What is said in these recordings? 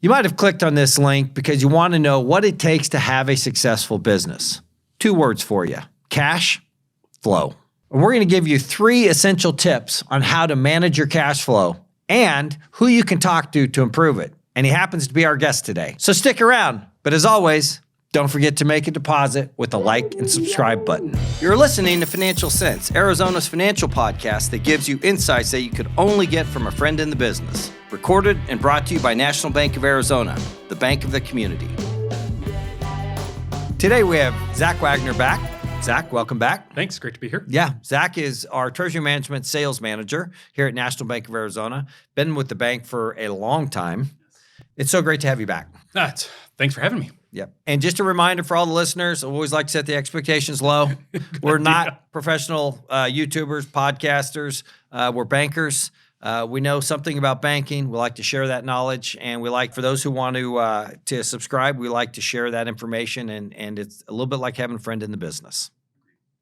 You might have clicked on this link because you want to know what it takes to have a successful business. 2 words for you: cash flow. And we're going to give you 3 essential tips on how to manage your cash flow and who you can talk to improve it. And he happens to be our guest today. So stick around. But as always, don't forget to make a deposit with the like and subscribe button. You're listening to Financial Sense, Arizona's financial podcast that gives you insights that you could only get from a friend in the business. Recorded and brought to you by National Bank of Arizona, the bank of the community. Today we have Zak Wagner back. Zak, welcome back. Thanks. Great to be here. Yeah. Zak is our Treasury Management Sales Manager here at National Bank of Arizona. Been with the bank for a long time. It's so great to have you back. Thanks for having me. Yep. And just a reminder for all the listeners, I always like to set the expectations low. We're not professional YouTubers, podcasters. We're bankers. We know something about banking. We like to share that knowledge. And we like, for those who want to subscribe, we like to share that information. And it's a little bit like having a friend in the business.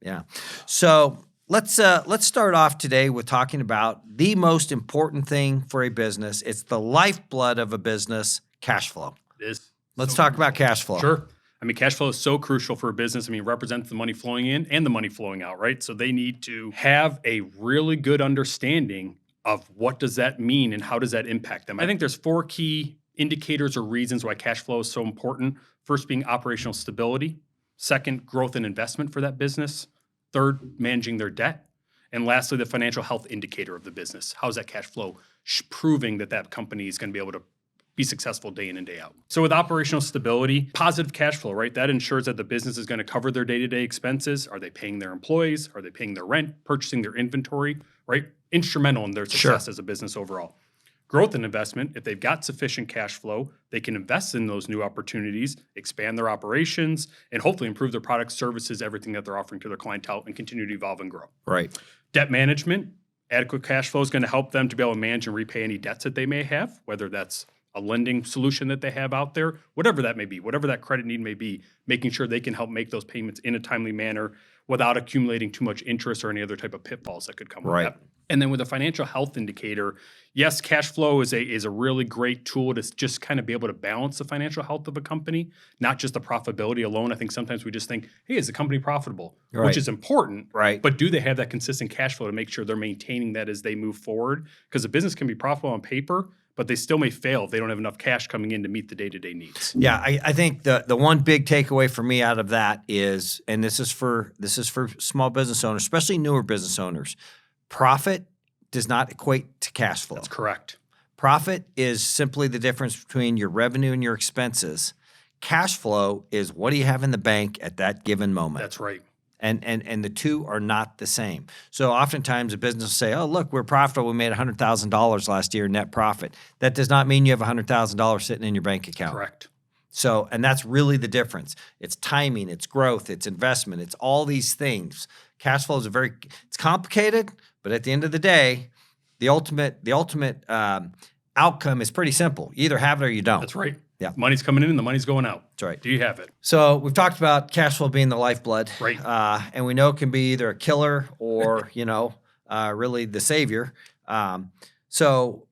Yeah. So let's start off today with talking about the most important thing for a business. It's the lifeblood of a business, cash flow. It is. Let's talk about cash flow. Sure. I mean, cash flow is so crucial for a business. I mean, it represents the money flowing in and the money flowing out, right? So they need to have a really good understanding of what does that mean and how does that impact them. I think there's 4 key indicators or reasons why cash flow is so important. First being operational stability. Second, growth and investment for that business. Third, managing their debt. And lastly, the financial health indicator of the business. How is that cash flow proving that that company is going to be able to be successful day in and day out? So with operational stability, positive cash flow, right? That ensures that the business is going to cover their day-to-day expenses. Are they paying their employees? Are they paying their rent, purchasing their inventory, right? Instrumental in their success as a business overall. Growth and investment, if they've got sufficient cash flow, they can invest in those new opportunities, expand their operations, and hopefully improve their products, services, everything that they're offering to their clientele and continue to evolve and grow. Right. Debt management, adequate cash flow is going to help them to be able to manage and repay any debts that they may have, whether that's a lending solution that they have out there, whatever that may be, whatever that credit need may be, making sure they can help make those payments in a timely manner without accumulating too much interest or any other type of pitfalls that could come with that. And then with a financial health indicator, yes, cash flow is a really great tool to just kind of be able to balance the financial health of a company, not just the profitability alone. I think sometimes we just think, hey, is the company profitable? Right. Which is important, right? But do they have that consistent cash flow to make sure they're maintaining that as they move forward? Because a business can be profitable on paper, but they still may fail if they don't have enough cash coming in to meet the day-to-day needs. Yeah, I think the one big takeaway for me out of that is, and this is for small business owners, especially newer business owners, profit does not equate to cash flow. That's correct. Profit is simply the difference between your revenue and your expenses. Cash flow is what do you have in the bank at that given moment. That's right. And the two are not the same. So oftentimes a business will say, oh, look, we're profitable. We made $100,000 last year net profit. That does not mean you have $100,000 sitting in your bank account. Correct. So, and that's really the difference. It's timing, it's growth, it's investment, it's all these things. Cash flow is it's complicated, but at the end of the day, the ultimate outcome is pretty simple. You either have it or you don't. That's right. Yeah. Money's coming in and the money's going out. That's right. Do you have it? So we've talked about cash flow being the lifeblood. Right. And we know it can be either a killer or, really the savior. So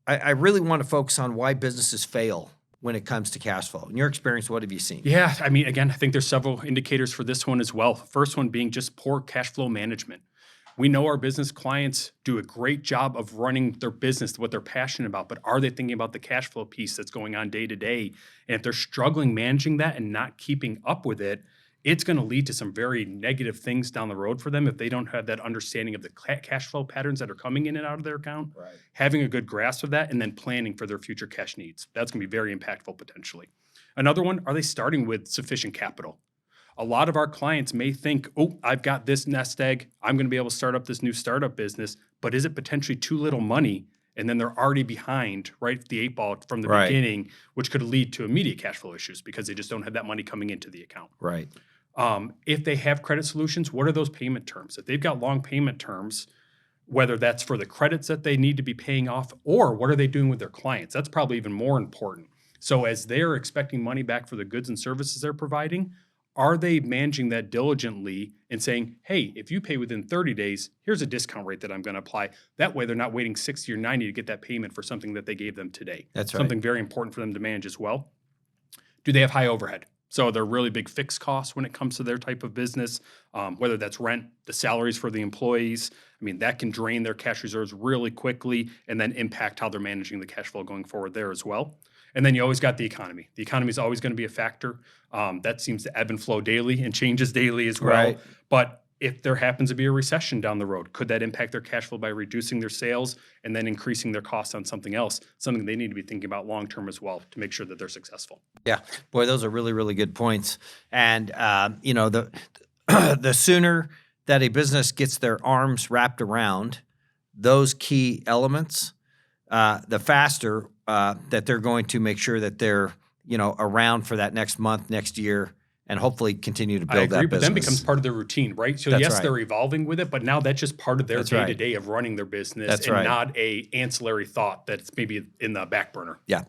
I really want to focus on why businesses fail when it comes to cash flow. In your experience, what have you seen? Yeah, I mean, again, I think there's several indicators for this one as well. First one being just poor cash flow management. We know our business clients do a great job of running their business, what they're passionate about, but are they thinking about the cash flow piece that's going on day to day? And if they're struggling managing that and not keeping up with it, it's going to lead to some very negative things down the road for them if they don't have that understanding of the cash flow patterns that are coming in and out of their account, Right. Having a good grasp of that, and then planning for their future cash needs. That's going to be very impactful potentially. Another one, are they starting with sufficient capital? A lot of our clients may think, oh, I've got this nest egg. I'm going to be able to start up this new startup business, but is it potentially too little money? And then they're already behind, right, the 8 ball from the beginning, which could lead to immediate cash flow issues because they just don't have that money coming into the account. Right. If they have credit solutions, what are those payment terms? If they've got long payment terms, whether that's for the credits that they need to be paying off or what are they doing with their clients, that's probably even more important. So as they're expecting money back for the goods and services they're providing, are they managing that diligently and saying, hey, if you pay within 30 days, here's a discount rate that I'm going to apply. That way they're not waiting 60 or 90 to get that payment for something that they gave them today. That's right. Something very important for them to manage as well. Do they have high overhead? So they're really big fixed costs when it comes to their type of business, whether that's rent, the salaries for the employees. I mean, that can drain their cash reserves really quickly and then impact how they're managing the cash flow going forward there as well. And then you always got the economy. The economy is always going to be a factor. That seems to ebb and flow daily and changes daily as well. Right. But if there happens to be a recession down the road, could that impact their cash flow by reducing their sales and then increasing their costs on something else? Something they need to be thinking about long term as well to make sure that they're successful. Yeah, boy, those are really, really good points. And you know, the the sooner that a business gets their arms wrapped around those key elements, the faster that they're going to make sure that they're, you know, around for that next month, next year, and hopefully continue to build I agree, that but business. then becomes part of their routine, right? So That's yes, right. they're evolving with it, but now that's just part of their That's right. day-to-day of running their business That's and right. not a ancillary thought that's maybe in the back burner. Yeah,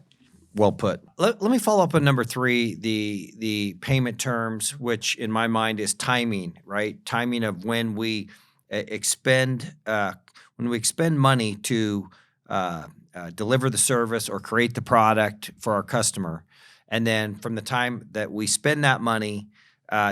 well put. Let me follow up on number 3, the payment terms, which in my mind is timing, right? Timing of when we expend money to deliver the service or create the product for our customer, and then from the time that we spend that money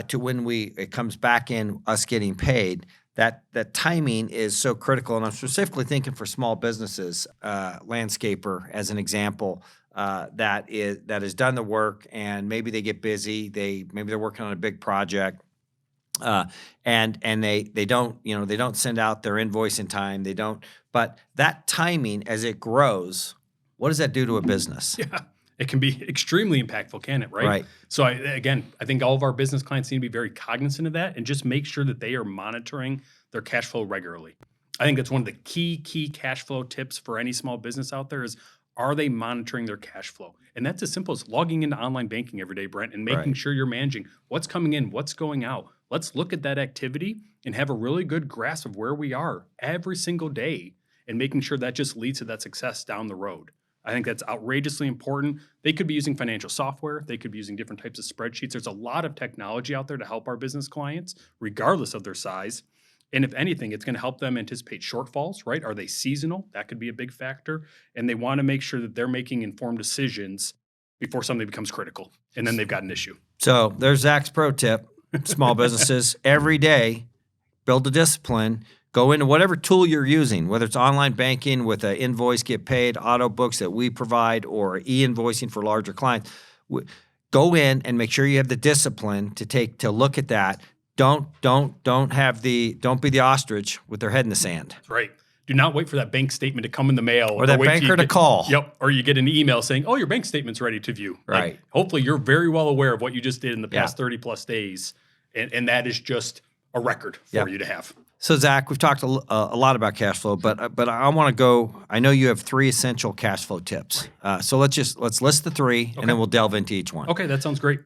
to when it comes back in us getting paid. That timing is so critical, and I'm specifically thinking for small businesses, landscaper as an example, that has done the work, and maybe they get busy. Maybe they're working on a big project, and they don't send out their invoice in time. They don't. But that timing, as it grows, what does that do to a business? Yeah, it can be extremely impactful, can it? Right. Right. So I think all of our business clients need to be very cognizant of that and just make sure that they are monitoring their cash flow regularly. I think that's one of the key cash flow tips for any small business out there is, are they monitoring their cash flow? And that's as simple as logging into online banking every day, Brent, and making Right. sure you're managing what's coming in, what's going out. Let's look at that activity and have a really good grasp of where we are every single day and making sure that just leads to that success down the road. I think that's outrageously important. They could be using financial software. They could be using different types of spreadsheets. There's a lot of technology out there to help our business clients, regardless of their size. And if anything, it's going to help them anticipate shortfalls, right? Are they seasonal? That could be a big factor. And they want to make sure that they're making informed decisions before something becomes critical. And then they've got an issue. So there's Zach's pro tip. Small businesses, every day, build a discipline. Go into whatever tool you're using, whether it's online banking with an invoice, get paid, auto books that we provide, or e-invoicing for larger clients. Go in and make sure you have the discipline to look at that. Don't be the ostrich with their head in the sand. That's right. Do not wait for that bank statement to come in the mail. Or that wait till banker you to get- call. Yep. Or you get an email saying, oh, your bank statement's ready to view. Like, Right. hopefully you're very well aware of what you just did in the past Yeah. 30 plus days. And that is just a record for Yep. you to have. So Zach, we've talked a lot about cash flow, but I want to go. I know you have 3 essential cash flow tips. So let's list the 3, and then we'll delve into each one. Okay, that sounds great.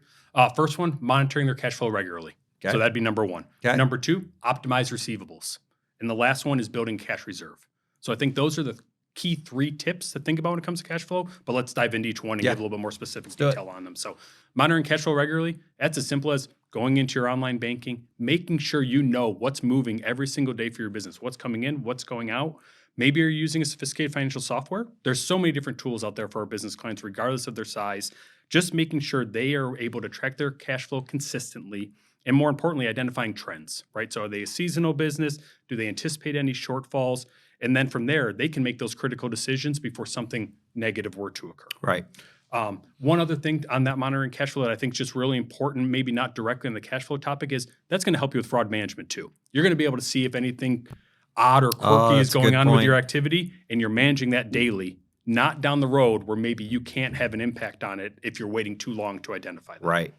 First one, monitoring their cash flow regularly. Okay. So that'd be number 1. Okay. Number 2, optimize receivables. And the last one is building cash reserve. So I think those are the key 3 tips to think about when it comes to cash flow, but let's dive into each one and Yeah. give a little bit more specific do it. detail on them. So monitoring cash flow regularly, that's as simple as going into your online banking, making sure you know what's moving every single day for your business, what's coming in, what's going out. Maybe you're using a sophisticated financial software. There's so many different tools out there for our business clients, regardless of their size. Just making sure they are able to track their cash flow consistently, and more importantly, identifying trends, right? So are they a seasonal business? Do they anticipate any shortfalls? And then from there, they can make those critical decisions before something negative were to occur. Right. One other thing on that monitoring cash flow that I think is just really important, maybe not directly on the cash flow topic, is that's going to help you with fraud management too. You're going to be able to see if anything odd or quirky is that's a going good on with point. your activity, and you're managing that daily, not down the road where maybe you can't have an impact on it if you're waiting too long to identify that. Right.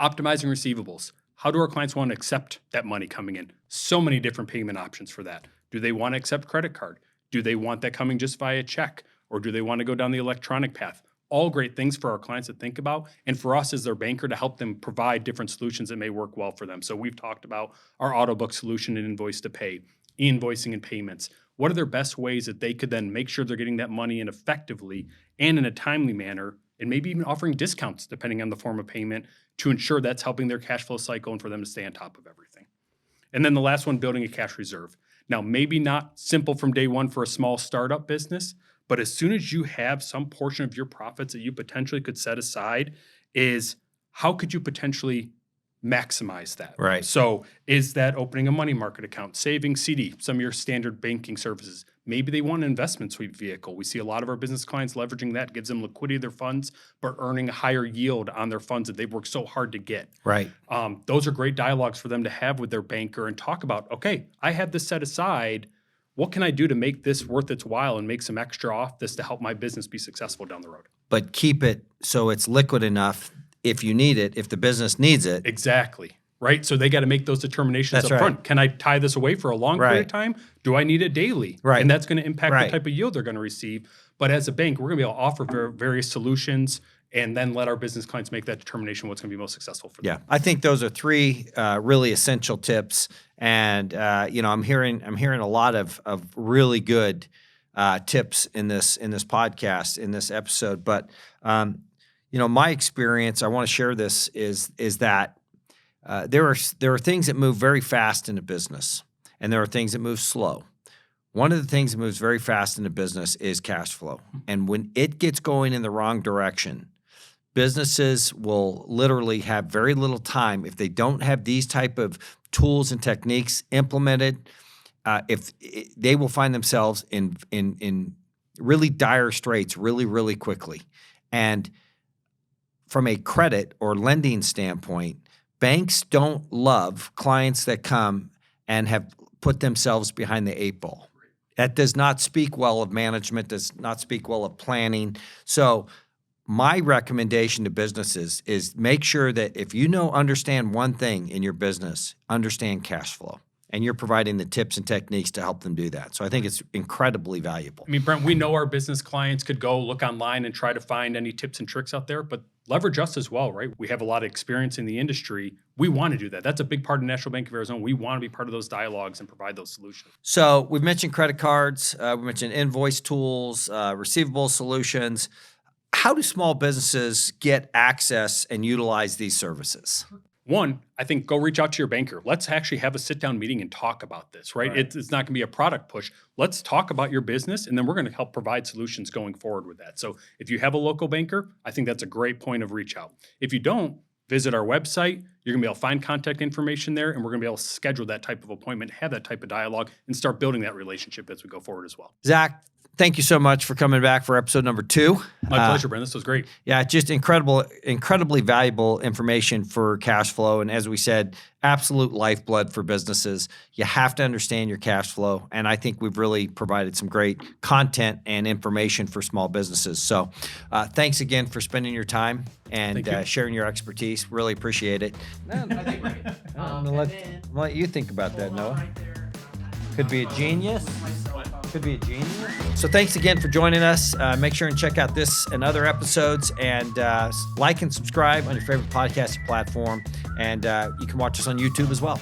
Optimizing receivables. How do our clients want to accept that money coming in? So many different payment options for that. Do they want to accept credit card? Do they want that coming just via check? Or do they want to go down the electronic path? All great things for our clients to think about, and for us as their banker to help them provide different solutions that may work well for them. So we've talked about our auto book solution and invoice to pay, e-invoicing and payments. What are their best ways that they could then make sure they're getting that money in effectively and in a timely manner and maybe even offering discounts depending on the form of payment to ensure that's helping their cash flow cycle and for them to stay on top of everything. And then the last one, building a cash reserve. Now, maybe not simple from day one for a small startup business, but as soon as you have some portion of your profits that you potentially could set aside, is how could you potentially maximize that? Right. So is that opening a money market account, saving CD, some of your standard banking services? Maybe they want an investment suite vehicle. We see a lot of our business clients leveraging that, gives them liquidity of their funds, but earning a higher yield on their funds that they've worked so hard to get. Right. Those are great dialogues for them to have with their banker and talk about, okay, I have this set aside. What can I do to make this worth its while and make some extra off this to help my business be successful down the road? But keep it so it's liquid enough if you need it, if the business needs it. Exactly. Right. So they got to make those determinations That's up front. right. Can I tie this away for a long period of time? Do I need it daily? Right. And that's going to impact Right. the type of yield they're going to receive. But as a bank, we're going to be able to offer various solutions and then let our business clients make that determination what's going to be most successful for them. Yeah, I think those are three really essential tips, and I'm hearing a lot of really good tips in this podcast, in this episode. But my experience, I want to share this is that there are things that move very fast in a business, and there are things that move slow. One of the things that moves very fast in a business is cash flow, and when it gets going in the wrong direction, businesses will literally have very little time if they don't have these type of tools and techniques implemented. They will find themselves in really dire straits really, really quickly. And from a credit or lending standpoint, banks don't love clients that come and have put themselves behind the eight ball. That does not speak well of management, does not speak well of planning. So my recommendation to businesses is make sure that if you understand one thing in your business, understand cash flow. And you're providing the tips and techniques to help them do that. So I think it's incredibly valuable. I mean, Brent, we know our business clients could go look online and try to find any tips and tricks out there, but leverage us as well, right? We have a lot of experience in the industry. We want to do that. That's a big part of National Bank of Arizona. We want to be part of those dialogues and provide those solutions. So we've mentioned credit cards, we mentioned invoice tools, receivable solutions. How do small businesses get access and utilize these services? One, I think go reach out to your banker. Let's actually have a sit-down meeting and talk about this, right? It's not going to be a product push. Let's talk about your business, and then we're going to help provide solutions going forward with that. So if you have a local banker, I think that's a great point of reach out. If you don't, visit our website. You're going to be able to find contact information there, and we're going to be able to schedule that type of appointment, have that type of dialogue, and start building that relationship as we go forward as well. Zak, thank you so much for coming back for episode number 2. My pleasure, Brent. This was great. Yeah, just incredibly valuable information for cash flow. And as we said, absolute lifeblood for businesses. You have to understand your cash flow. And I think we've really provided some great content and information for small businesses. So thanks again for spending your time and sharing your expertise. Really appreciate it. I think great. I'm gonna let you think about that, Noah. Could be a genius. Could be a genius. So thanks again for joining us. Make sure and check out this and other episodes, and like and subscribe on your favorite podcasting platform. And you can watch us on YouTube as well.